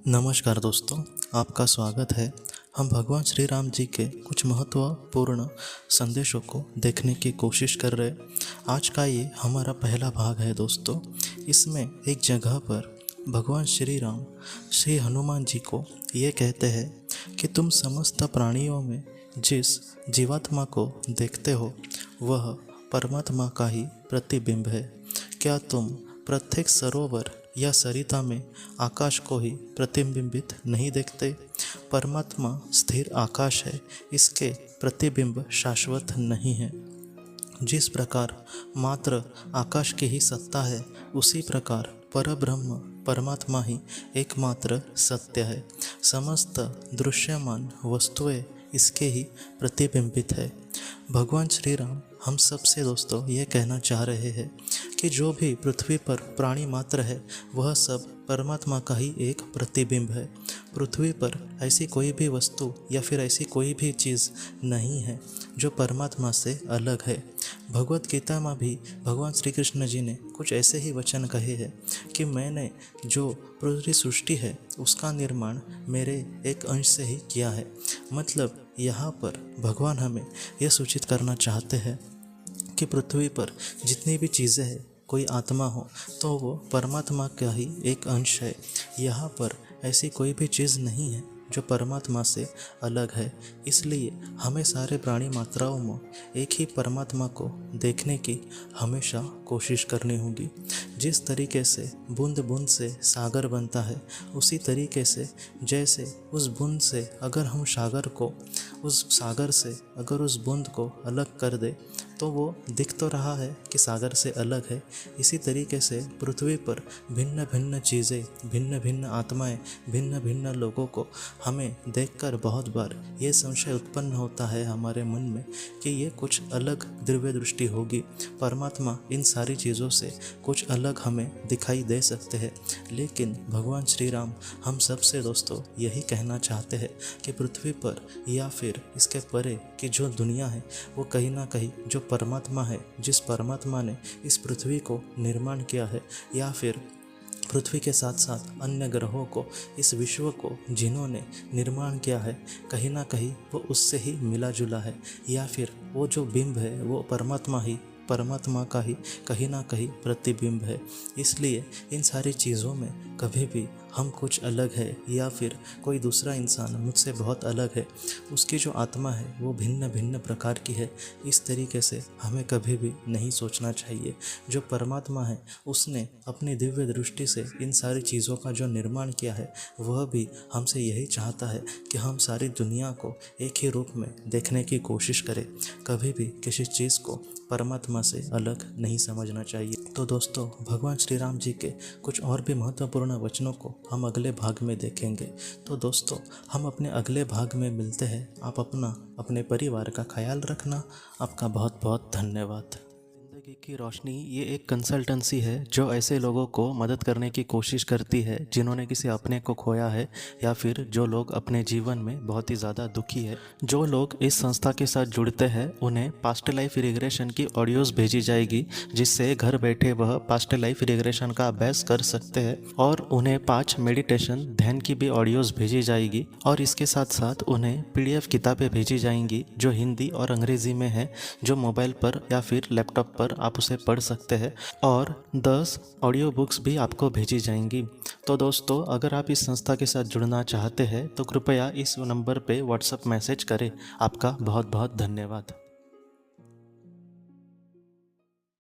नमस्कार दोस्तों, आपका स्वागत है। हम भगवान श्री राम जी के कुछ महत्वपूर्ण संदेशों को देखने की कोशिश कर रहे। आज का ये हमारा पहला भाग है दोस्तों। इसमें एक जगह पर भगवान श्री राम श्री हनुमान जी को ये कहते हैं कि तुम समस्त प्राणियों में जिस जीवात्मा को देखते हो वह परमात्मा का ही प्रतिबिंब है। क्या तुम प्रत्येक सरोवर या सरिता में आकाश को ही प्रतिबिंबित नहीं देखते? परमात्मा स्थिर आकाश है, इसके प्रतिबिंब शाश्वत नहीं है। जिस प्रकार मात्र आकाश की ही सत्ता है, उसी प्रकार परब्रह्म परमात्मा ही एकमात्र सत्य है। समस्त दृश्यमान वस्तुएं इसके ही प्रतिबिंबित है। भगवान श्री राम हम सबसे दोस्तों ये कहना चाह रहे हैं कि जो भी पृथ्वी पर प्राणी मात्र है वह सब परमात्मा का ही एक प्रतिबिंब है। पृथ्वी पर ऐसी कोई भी वस्तु या फिर ऐसी कोई भी चीज़ नहीं है जो परमात्मा से अलग है। भगवत गीता में भी भगवान श्री कृष्ण जी ने कुछ ऐसे ही वचन कहे हैं कि मैंने जो पूरी सृष्टि है उसका निर्माण मेरे एक अंश से ही किया है। मतलब यहाँ पर भगवान हमें यह सूचित करना चाहते हैं कि पृथ्वी पर जितनी भी चीज़ें हैं, कोई आत्मा हो तो वो परमात्मा का ही एक अंश है। यहाँ पर ऐसी कोई भी चीज़ नहीं है जो परमात्मा से अलग है। इसलिए हमें सारे प्राणी मात्राओं में एक ही परमात्मा को देखने की हमेशा कोशिश करनी होगी। जिस तरीके से बूंद बूंद से सागर बनता है, उसी तरीके से जैसे उस बूंद से अगर हम सागर को उस सागर से अगर उस बूंद को अलग कर दे तो वो दिख तो रहा है कि सागर से अलग है। इसी तरीके से पृथ्वी पर भिन्न भिन्न चीज़ें, भिन्न भिन्न आत्माएं, भिन्न भिन्न लोगों को हमें देखकर बहुत बार ये संशय उत्पन्न होता है हमारे मन में कि ये कुछ अलग दिव्य दृष्टि होगी। परमात्मा इन सारी चीज़ों से कुछ अलग हमें दिखाई दे सकते हैं, लेकिन भगवान श्री राम हम सबसे दोस्तों यही कहना चाहते हैं कि पृथ्वी पर या फिर इसके परे की जो दुनिया है वो कहीं ना कहीं जो परमात्मा है, जिस परमात्मा ने इस पृथ्वी को निर्माण किया है या फिर पृथ्वी के साथ साथ अन्य ग्रहों को, इस विश्व को जिन्होंने निर्माण किया है, कहीं ना कहीं वो उससे ही मिला जुला है। या फिर वो जो बिंब है वो परमात्मा का ही कहीं ना कहीं प्रतिबिंब है। इसलिए इन सारी चीज़ों में कभी भी हम कुछ अलग है या फिर कोई दूसरा इंसान मुझसे बहुत अलग है, उसकी जो आत्मा है वो भिन्न भिन्न प्रकार की है, इस तरीके से हमें कभी भी नहीं सोचना चाहिए। जो परमात्मा है उसने अपनी दिव्य दृष्टि से इन सारी चीज़ों का जो निर्माण किया है वह भी हमसे यही चाहता है कि हम सारी दुनिया को एक ही रूप में देखने की कोशिश करें। कभी भी किसी चीज़ को परमात्मा से अलग नहीं समझना चाहिए। तो दोस्तों, भगवान श्री राम जी के कुछ और भी महत्वपूर्ण वचनों को हम अगले भाग में देखेंगे। तो दोस्तों, हम अपने अगले भाग में मिलते हैं। आप अपने परिवार का ख्याल रखना। आपका बहुत बहुत धन्यवाद। ज़िंदगी की रोशनी ये एक कंसल्टेंसी है जो ऐसे लोगों को मदद करने की कोशिश करती है जिन्होंने किसी अपने को खोया है या फिर जो लोग अपने जीवन में बहुत ही ज़्यादा दुखी है। जो लोग इस संस्था के साथ जुड़ते हैं उन्हें पास्ट लाइफ रिग्रेशन की ऑडियोज़ भेजी जाएगी, जिससे घर बैठे वह पास्ट लाइफ रिग्रेशन का अभ्यास कर सकते हैं। और उन्हें 5 मेडिटेशन ध्यान की भी ऑडियोज़ भेजी जाएगी। और इसके साथ साथ उन्हें PDF किताबें भेजी जाएंगी जो हिंदी और अंग्रेज़ी में है, जो मोबाइल पर या फिर लैपटॉप पर आप उसे पढ़ सकते हैं। और 10 ऑडियो बुक्स भी आपको भेजी जाएंगी। तो दोस्तों, अगर आप इस संस्था के साथ जुड़ना चाहते हैं तो कृपया इस नंबर पे व्हाट्सएप मैसेज करें। आपका बहुत बहुत धन्यवाद।